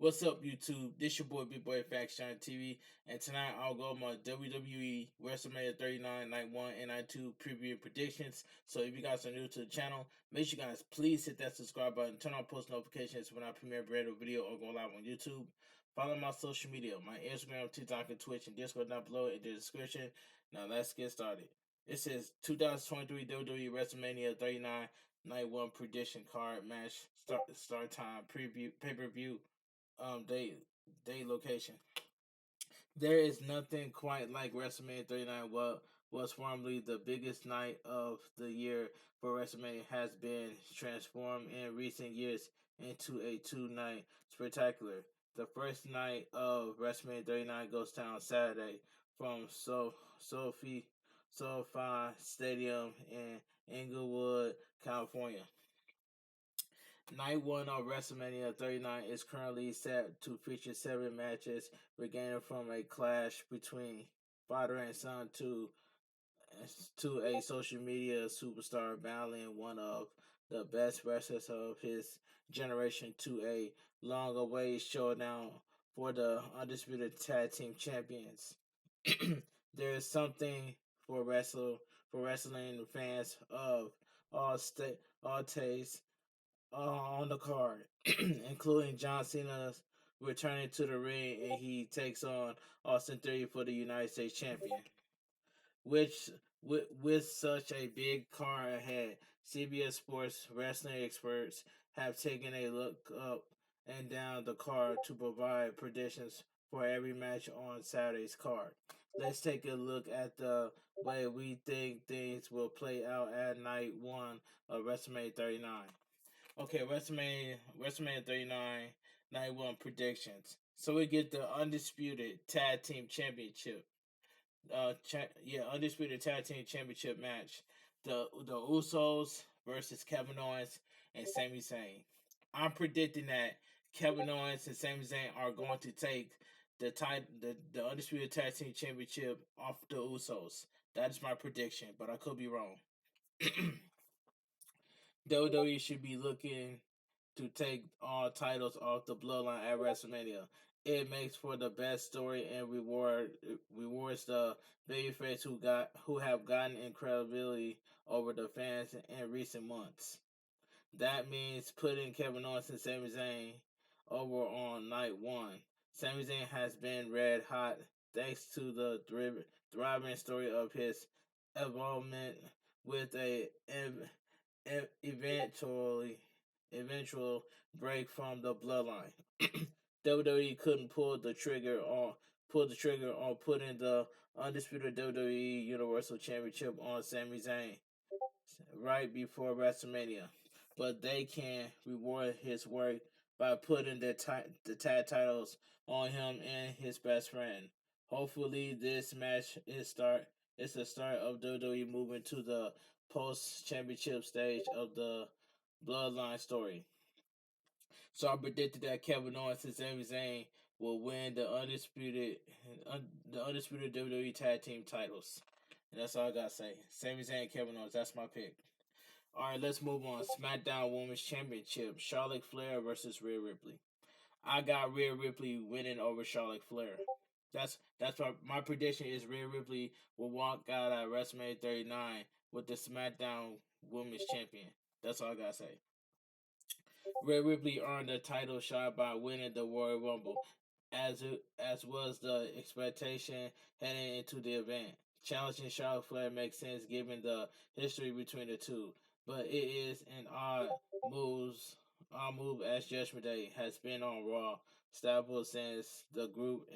What's up, YouTube? This your boy Bigboyfactsjonnytv, and tonight I'll go over my WWE WrestleMania 39 Night 1 and Night 2 preview and predictions. So if you guys are new to the channel, make sure you guys please hit that subscribe button, turn on post notifications when I premiere a brand new video or go live on YouTube. Follow my social media, my Instagram, TikTok, and Twitch, and Discord down below in the description. Now let's get started. It says 2023 WWE WrestleMania 39 Night 1 prediction card match start time preview pay-per-view day location. There is nothing quite like WrestleMania 39. What was formerly the biggest night of the year for WrestleMania has been transformed in recent years into a two-night spectacular. The first night of WrestleMania 39 goes down Saturday from SoFi Stadium in Inglewood, California. Night 1 of WrestleMania 39 is currently set to feature 7 matches, beginning from a clash between father and son to a social media superstar battling one of the best wrestlers of his generation to a long-awaited showdown for the undisputed tag team champions. There is something for wrestling fans of all tastes on the card, including John Cena returning to the ring, and he takes on Austin Theory for the United States champion. Which, with such a big card ahead, CBS Sports wrestling experts have taken a look up and down the card to provide predictions for every match on Saturday's card. Let's take a look at the way we think things will play out at night 1 of WrestleMania 39. Okay, WrestleMania 39 Night 1 predictions. So we get the undisputed tag team championship. Undisputed tag team championship match. The Usos versus Kevin Owens and Sami Zayn. I'm predicting that Kevin Owens and Sami Zayn are going to take the undisputed tag team championship off the Usos. That is my prediction, but I could be wrong. WWE should be looking to take all titles off the bloodline at WrestleMania. It makes for the best story and rewards the babyface who have gotten incredibility over the fans in recent months. That means putting Kevin Owens and Sami Zayn over on night 1. Sami Zayn has been red hot thanks to the thriving story of his involvement with a eventual break from the bloodline. WWE couldn't pull the trigger on putting the undisputed WWE Universal Championship on Sami Zayn right before WrestleMania, but they can reward his work by putting the tag titles on him and his best friend. Hopefully, this match is the start of WWE moving to the post championship stage of the Bloodline story. So I predicted that Kevin Owens and Sami Zayn will win the undisputed WWE Tag Team titles. And that's all I gotta say. Sami Zayn and Kevin Owens. That's my pick. All right, let's move on. SmackDown Women's Championship: Charlotte Flair versus Rhea Ripley. I got Rhea Ripley winning over Charlotte Flair. That's my prediction is Rhea Ripley will walk out at WrestleMania 39 with the SmackDown Women's Champion. That's all I gotta say. Rhea Ripley earned a title shot by winning the Royal Rumble, as was the expectation heading into the event. Challenging Charlotte Flair makes sense given the history between the two, but it is an odd move as Judgment Day has been on Raw stable since the group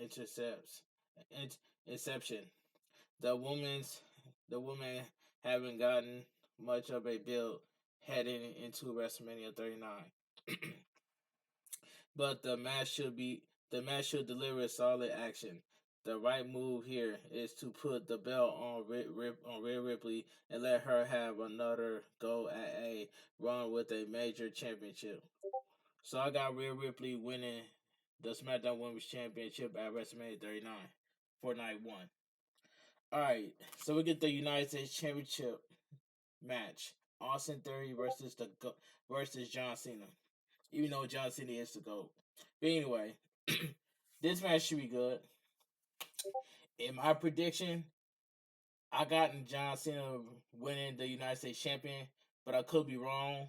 inception. The women's the women haven't gotten much of a build heading into WrestleMania 39. But the match should deliver solid action. The right move here is to put the belt on Rhea Ripley and let her have another go at a run with a major championship. So I got Rhea Ripley winning the SmackDown Women's Championship at WrestleMania 39 for night 1. All right, so we get the United States Championship match: Austin Theory versus John Cena. Even though John Cena is the GOAT. But anyway, this match should be good. In my prediction, I got John Cena winning the United States champion, but I could be wrong.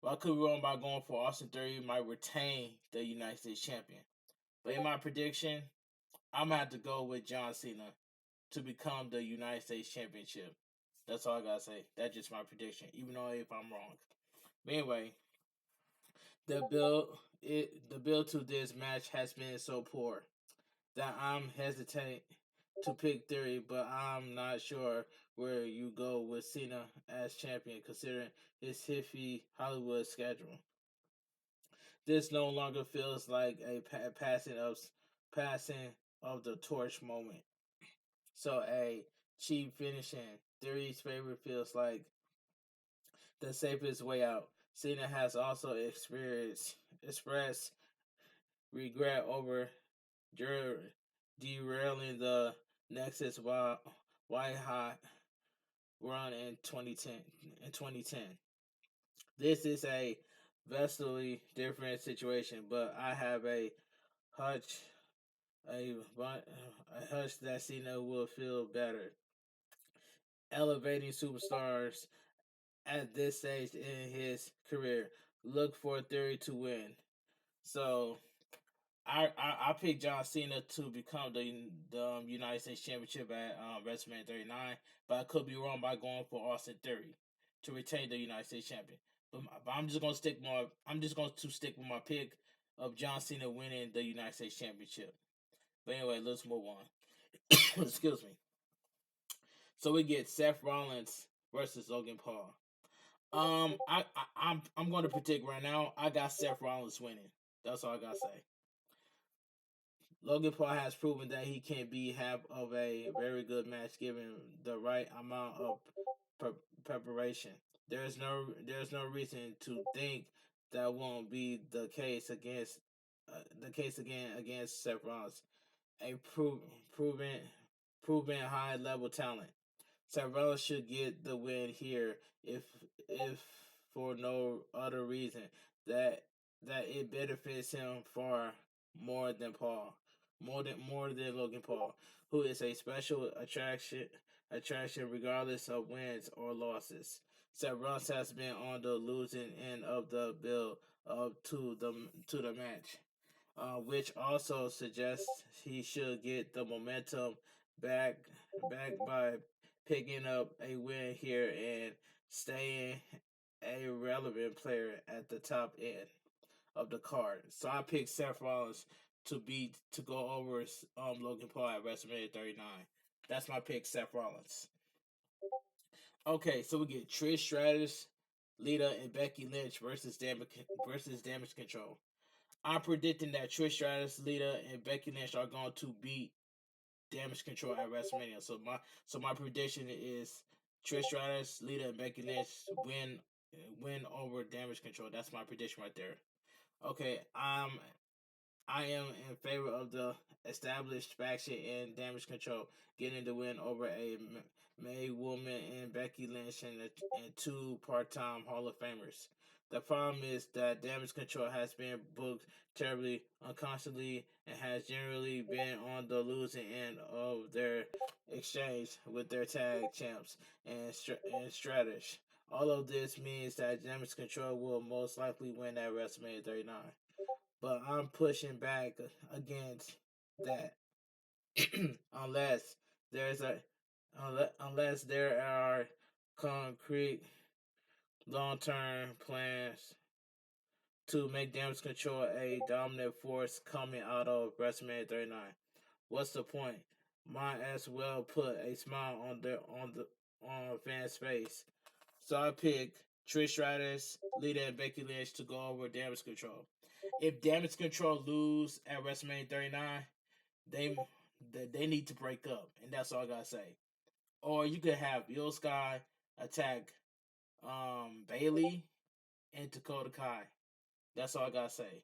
But I could be wrong by going for Austin Theory might retain the United States champion. But in my prediction, I'm gonna have to go with John Cena to become the United States Championship. That's all I gotta say. That's just my prediction, even though if I'm wrong. But anyway, the build to this match has been so poor that I'm hesitant to pick Theory, but I'm not sure where you go with Cena as champion considering his iffy Hollywood schedule. This no longer feels like a passing of the torch moment. So a cheap finishing Theory's favorite feels like the safest way out. Cena has also expressed regret over derailing the Nexus White Hot run in 2010. This is a vastly different situation, but I have hunch a hunch that Cena will feel better. Elevating superstars at this stage in his career. Look for Theory to win. So I picked John Cena to become the United States Championship at WrestleMania 39, but I could be wrong by going for Austin Theory to retain the United States Champion. But I'm just gonna stick with my pick of John Cena winning the United States Championship. But anyway, let's move on. Excuse me. So we get Seth Rollins versus Logan Paul. I'm going to predict right now. I got Seth Rollins winning. That's all I gotta say. Logan Paul has proven that he can be half of a very good match given the right amount of preparation. There's no reason to think that won't be the case again against Seth Rollins, a proven proven high level talent. Tyrell should get the win here if for no other reason that it benefits him far more than more than Logan Paul, who is a special attraction regardless of wins or losses. Seth Rollins has been on the losing end of the bill to the match, which also suggests he should get the momentum back by picking up a win here and staying a relevant player at the top end of the card. So I picked Seth Rollins to go over Logan Paul at WrestleMania 39. That's my pick, Seth Rollins. Okay, so we get Trish Stratus, Lita, and Becky Lynch versus Damage Control. I'm predicting that Trish Stratus, Lita, and Becky Lynch are going to beat Damage Control at WrestleMania. So my prediction is Trish Stratus, Lita, and Becky Lynch win over Damage Control. That's my prediction right there. Okay, I am in favor of the established faction in Damage Control getting the win over a May Woman and Becky Lynch and two part-time Hall of Famers. The problem is that Damage Control has been booked terribly, unconsciously, and has generally been on the losing end of their exchange with their tag champs and Stratus. All of this means that Damage Control will most likely win at WrestleMania 39, but I'm pushing back against that unless there's a unless there are concrete long-term plans to make Damage Control a dominant force coming out of WrestleMania 39. What's the point? Might as well put a smile on fans' face. So I picked Trish Stratus, Lita, and Becky Lynch to go over Damage Control. If Damage Control lose at WrestleMania 39, they they need to break up, and that's all I gotta say. Or you could have Io Sky attack Bailey and Dakota Kai. That's all I gotta say.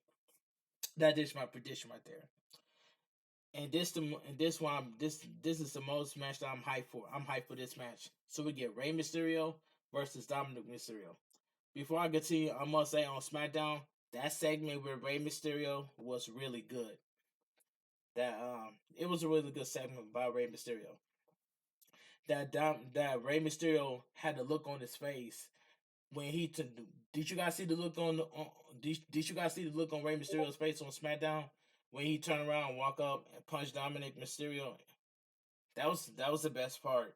That is my prediction right there. This is the most match that I'm hyped for. I'm hyped for this match. So we get Rey Mysterio versus Dominic Mysterio. Before I continue, I must say on SmackDown, That segment with Rey Mysterio was really good. That it was a really good segment by Rey Mysterio. That Rey Mysterio had the look on his face when he took. Did you guys see the look did you guys see the look on Rey Mysterio's face on SmackDown when he turned around and walk up and punch Dominic Mysterio? That was the best part.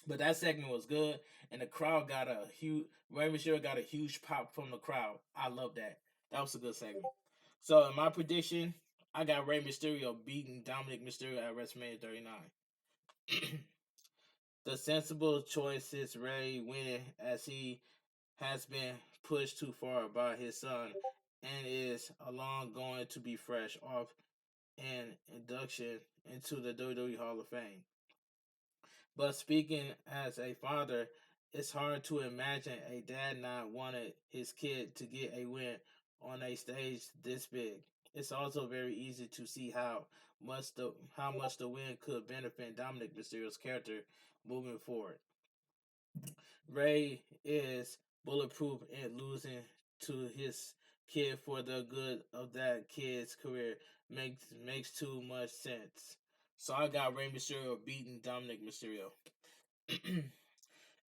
But that segment was good, and the crowd got a huge. Rey Mysterio got a huge pop from the crowd. I love that. That was a good segment. So in my prediction, I got Rey Mysterio beating Dominic Mysterio at WrestleMania 39. The sensible choice is Rey winning, as he has been pushed too far by his son and is along going to be fresh off an induction into the WWE Hall of Fame. But speaking as a father, it's hard to imagine a dad not wanting his kid to get a win on a stage this big. It's also very easy to see how much the win could benefit Dominic Mysterio's character moving forward. Ray is bulletproof and losing to his kid for the good of that kid's career makes too much sense. So I got Rey Mysterio beating Dominic Mysterio.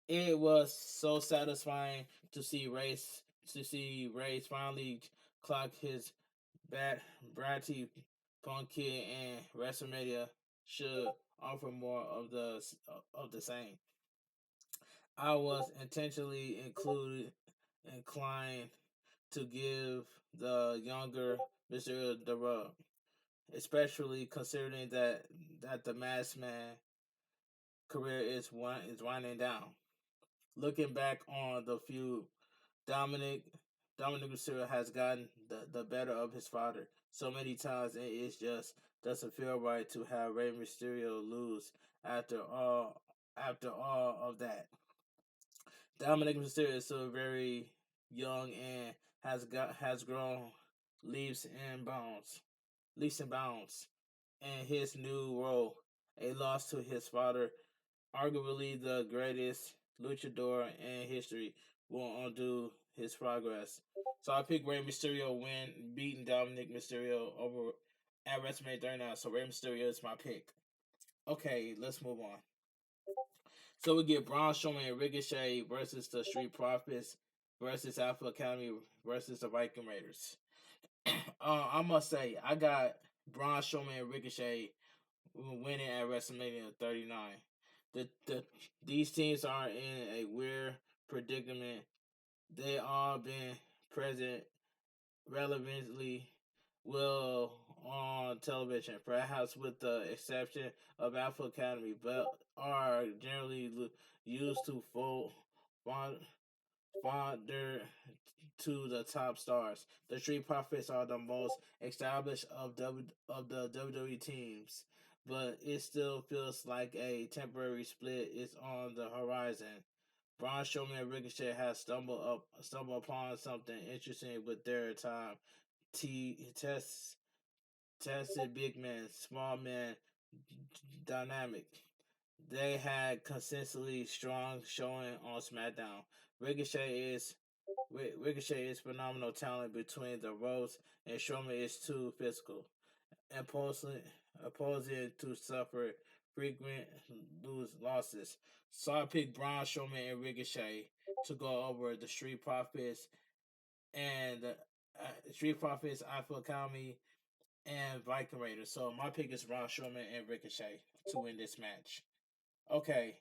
It was so satisfying to see Race finally clock his bratty punk kid, and WrestleMania should offer more of the same. I was intentionally inclined to give the younger Mister the rub, especially considering that the Masked Man career is winding down. Looking back on the feud, Dominic Dominic Mysterio has gotten the better of his father so many times, and it just doesn't feel right to have Rey Mysterio lose after all of that. Dominic Mysterio is still very young and has grown leaps and bounds, leaps and bounds, in his new role. A loss to his father, arguably the greatest luchador in history, will undo his progress. So I pick Rey Mysterio win, beating Dominic Mysterio over at WrestleMania 39. So Rey Mysterio is my pick. Okay, let's move on. So we get Braun Strowman and Ricochet versus the Street Profits versus Alpha Academy versus the Viking Raiders. I must say, I got Braun Strowman and Ricochet winning at WrestleMania 39. These teams are in a weird predicament. They all been present relevantly well on television, perhaps with the exception of Alpha Academy, but are generally used to fonder to the top stars. The Street Profits are the most established of the WWE teams, but it still feels like a temporary split is on the horizon. Braun Strowman and Ricochet has stumbled upon something interesting with their time. Test tested big man, small man dynamic. They had consistently strong showing on SmackDown. Ricochet is Ricochet is phenomenal talent between the ropes, and Strowman is too physical, opposing to suffer frequent losses. So I picked Braun Strowman and Ricochet to go over the Street Profits and Street Profits, Alpha Academy, and Viking Raiders. So my pick is Braun Strowman and Ricochet to win this match. Okay,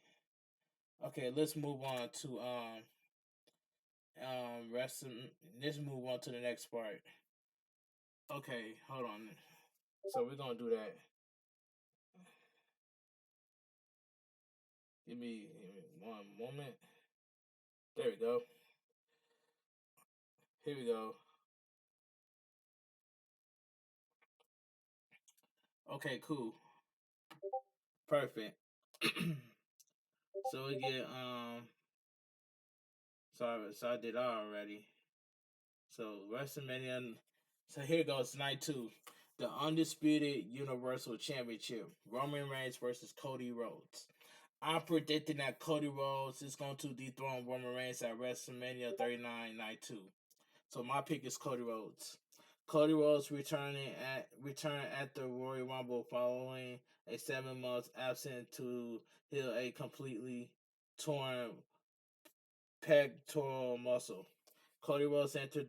okay, let's move on to wrestling. Let's move on to the next part. Okay, hold on. So we're gonna do that. Give me one moment. There we go. Here we go. Okay, cool. Perfect. So we get so I did that already. So WrestleMania. So here goes night two. The undisputed Universal Championship. Roman Reigns versus Cody Rhodes. I'm predicting that Cody Rhodes is going to dethrone Roman Reigns at WrestleMania 39 night two. So my pick is Cody Rhodes. Cody Rhodes return at the Royal Rumble following a 7 month absence to heal a completely torn pectoral muscle. Cody Rhodes enter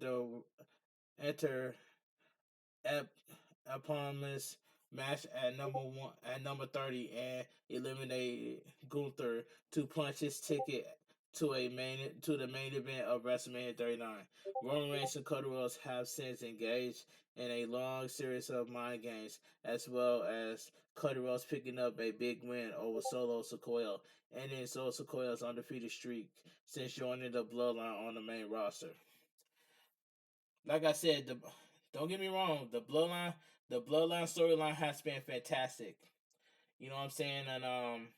ep- eponymous match at number 30 and eliminated Gunther to punch his ticket to the main event of WrestleMania 39. Roman Reigns and Cody Rhodes have since engaged in a long series of mind games, as well as Cody Rhodes picking up a big win over Solo Sikoa, ending Solo Sikoa's undefeated streak since joining the Bloodline on the main roster. Like I said, don't get me wrong, the bloodline storyline has been fantastic. You know what I'm saying? And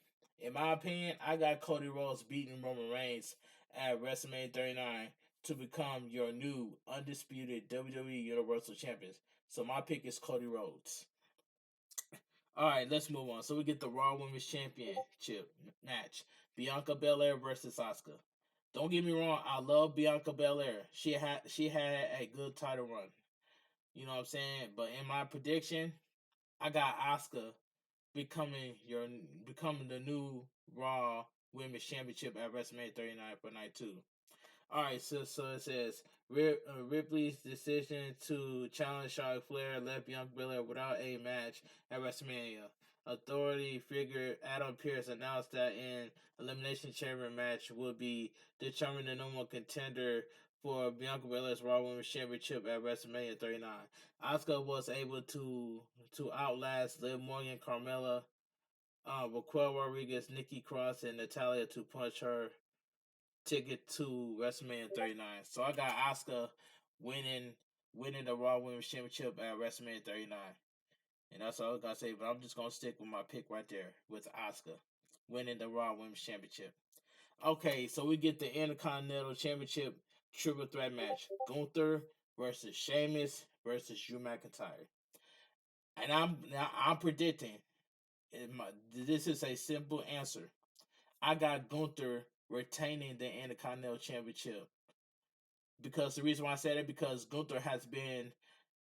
in my opinion, I got Cody Rhodes beating Roman Reigns at WrestleMania 39 to become your new undisputed WWE Universal Champions. So my pick is Cody Rhodes. All right, let's move on. So we get the Raw Women's Championship match: Bianca Belair versus Asuka. Don't get me wrong, I love Bianca Belair. She had a good title run. You know what I'm saying? But in my prediction, I got Asuka becoming the new Raw Women's Championship at WrestleMania 39 for night 2. All right, so it says Ripley's decision to challenge Charlotte Flair left Bianca Belair without a match at WrestleMania. Authority figure Adam Pearce announced that an Elimination Chamber match would be determined the number one contender for Bianca Belair's Raw Women's Championship at WrestleMania 39. Asuka was able to outlast Liv Morgan, Carmella, Raquel Rodriguez, Nikki Cross, and Natalia to punch her ticket to WrestleMania 39. So I got Asuka winning winning the Raw Women's Championship at WrestleMania 39. And that's all I gotta say, but I'm just gonna stick with my pick right there with Asuka winning the Raw Women's Championship. Okay, so we get the Intercontinental Championship triple threat match. Gunther versus Sheamus versus Drew McIntyre. And I'm predicting this is a simple answer. I got Gunther retaining the Intercontinental Championship because the reason why I said it because Gunther has been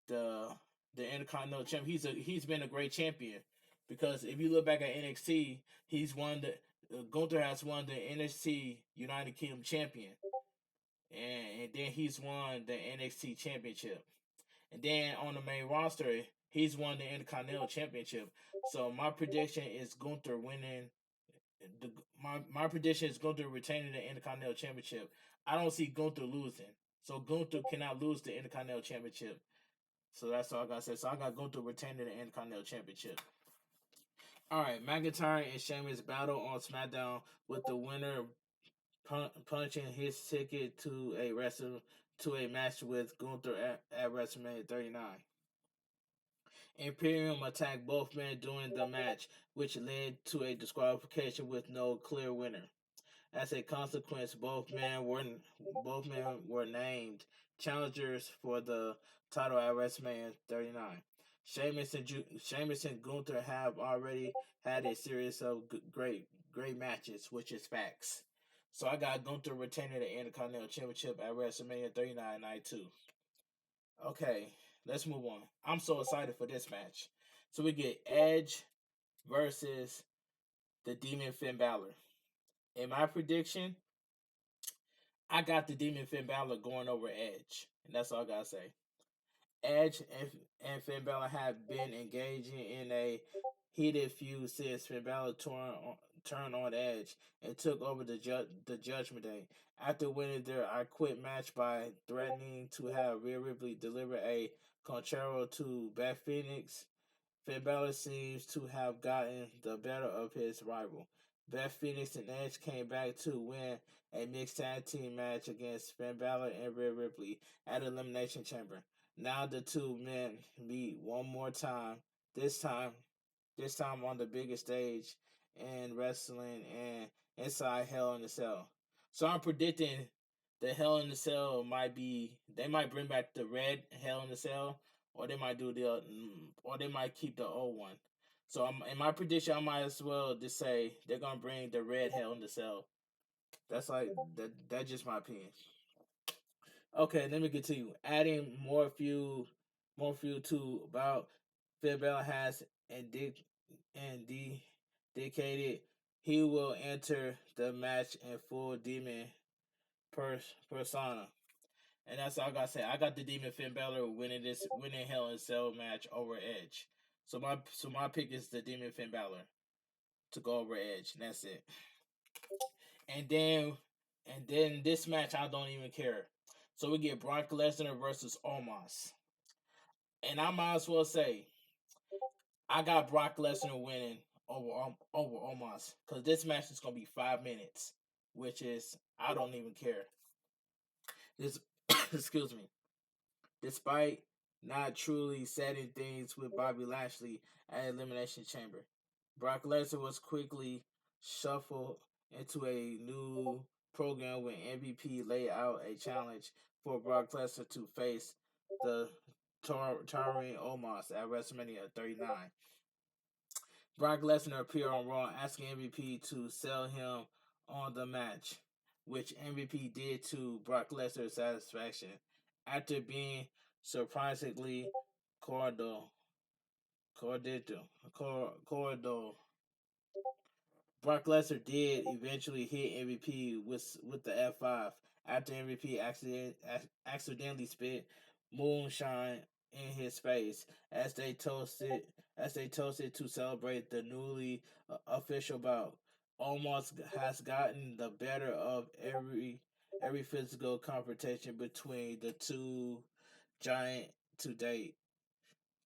the Intercontinental Champion. He's been a great champion because if you look back at NXT, he's won the Gunther has won the NXT United Kingdom Champion, and then he's won the NXT Championship, and then on the main roster, he's won the Intercontinental Championship. So my prediction is Gunther winning. My prediction is Gunther retaining the Intercontinental Championship. I don't see Gunther losing. So Gunther cannot lose the Intercontinental Championship. So that's all I gotta say. So I got Gunther retaining the Intercontinental Championship. All right, McIntyre and Sheamus battle on SmackDown with the winner punching his ticket to a match with Gunther at WrestleMania 39. Imperium attacked both men during the match, which led to a disqualification with no clear winner. As a consequence, both men were named challengers for the title at WrestleMania 39. Sheamus and Gunther have already had a series of great matches, which is facts. So I got Gunther retaining the Intercontinental Championship at WrestleMania 39 night 2. Okay, let's move on. I'm so excited for this match. So we get Edge versus the Demon Finn Balor. In my prediction, I got the Demon Finn Balor going over Edge, and that's all I gotta say. Edge and Finn Balor have been engaging in a heated feud since Finn Balor turned on Edge and took over the Judgment Day. After winning their I Quit match by threatening to have Rhea Ripley deliver a concerto to Beth Phoenix, Finn Balor seems to have gotten the better of his rival. Beth Phoenix and Edge came back to win a mixed tag team match against Finn Balor and Rhea Ripley at Elimination Chamber. Now the two men meet one more time. This time, this time on the biggest stage in wrestling and inside Hell in a Cell. So I'm predicting the Hell in the Cell they might bring back the red Hell in the Cell, or they might or they might keep the old one. So in my prediction, I might as well just say they're gonna bring the red Hell in the Cell. That's like that. That's just my opinion. Okay, let me continue. Adding more fuel to about Finn Balor has indicated he will enter the match in full demon persona. And that's all I gotta say. I got the Demon Finn Balor winning Hell in a Cell match over Edge. So my pick is the Demon Finn Balor to go over Edge. And that's it. And then this match I don't even care. So we get Brock Lesnar versus Omos. And I might as well say I got Brock Lesnar winning over Omos because this match is gonna be 5 minutes, which is I don't even care. This excuse me. Despite not truly setting things with Bobby Lashley at Elimination Chamber, Brock Lesnar was quickly shuffled into a new program when MVP laid out a challenge for Brock Lesnar to face the towering Omos at WrestleMania 39. Brock Lesnar appeared on Raw asking MVP to sell him on the match, which MVP did to Brock Lesnar's satisfaction. After being surprisingly cordial, cordial, Brock Lesnar did eventually hit MVP with the F5 after MVP accidentally spit moonshine in his face as they toasted to celebrate the newly official bout. Almost has gotten the better of every physical confrontation between the two giant to date.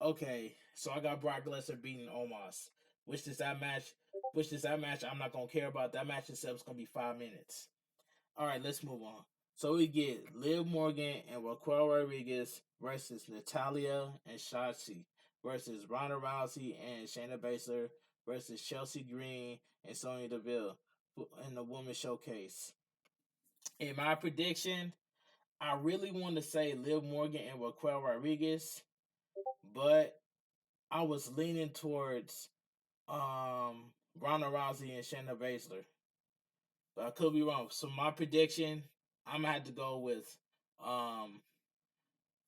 Okay, so I got Brock Lesnar beating Omos. Which is that match? Which is that match? I'm not gonna care about. That match itself is gonna be 5 minutes. All right, let's move on. So we get Liv Morgan and Raquel Rodriguez versus Natalia and Shotzi versus Ronda Rousey and Shayna Baszler versus Chelsea Green and Sonya Deville in the Women's Showcase. In my prediction, I really want to say Liv Morgan and Raquel Rodriguez, but I was leaning towards Ronda Rousey and Shayna Baszler, but I could be wrong. So my prediction, I'm gonna have to go with um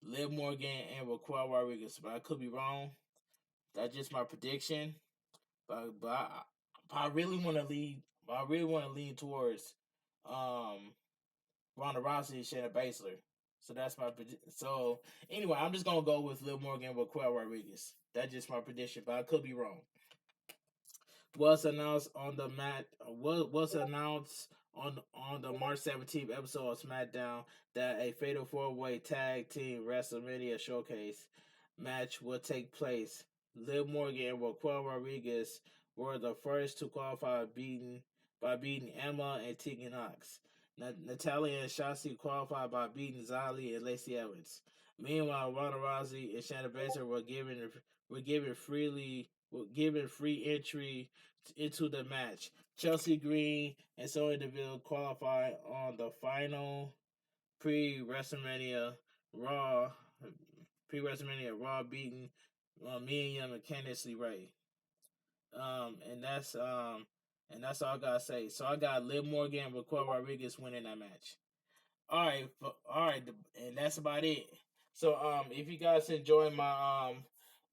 Liv Morgan and Raquel Rodriguez, but I could be wrong. That's just my prediction. But I really want to lead. I really want to lean towards um Ronda Rousey and Shayna Baszler. So that's my so anyway. I'm just gonna go with Liv Morgan and Raquel Rodriguez. That's just my prediction, but I could be wrong. Was announced on the March 17th episode of SmackDown that a Fatal 4-Way Tag Team WrestleMania Showcase match would take place. Liv Morgan and Raquel Rodriguez were the first to qualify by beating Emma and Tegan Knox. Natalia and Shotzi qualified by beating Zali and Lacey Evans. Meanwhile, Ronda Rousey and Shayna Baszler were given free entry into the match. Chelsea Green and Sonya Deville qualified on the final pre WrestleMania Raw beating Mia Yim and Candice LeRae. And that's all I gotta say. So I got Liv Morgan and Raquel Rodriguez winning that match. All right, and that's about it. So if you guys enjoy my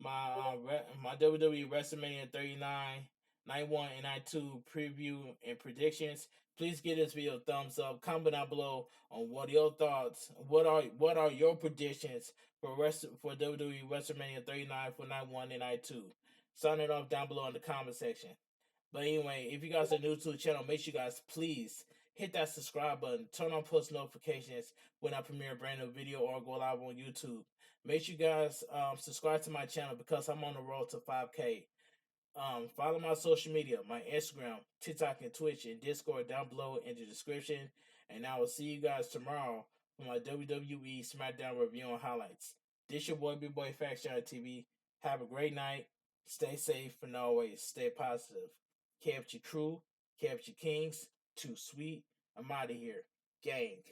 WWE WrestleMania 39 Night 1 and Night 2 preview and predictions, please give this video a thumbs up. Comment down below on what are your thoughts. What are your predictions for WWE WrestleMania 39 for Night 1 and Night 2? Sign it off down below in the comment section. But anyway, if you guys are new to the channel, make sure you guys please hit that subscribe button, turn on post notifications when I premiere a brand new video or go live on YouTube. Make sure you guys subscribe to my channel because I'm on the road to 5K. Follow my social media, my Instagram, TikTok, and Twitch, and Discord down below in the description. And I will see you guys tomorrow for my WWE SmackDown review and highlights. This your boy, Bigboyfactsjonnytv. Have a great night. Stay safe and always stay positive. Kept your crew, kept your kings. Too sweet. I'm out of here. Gang.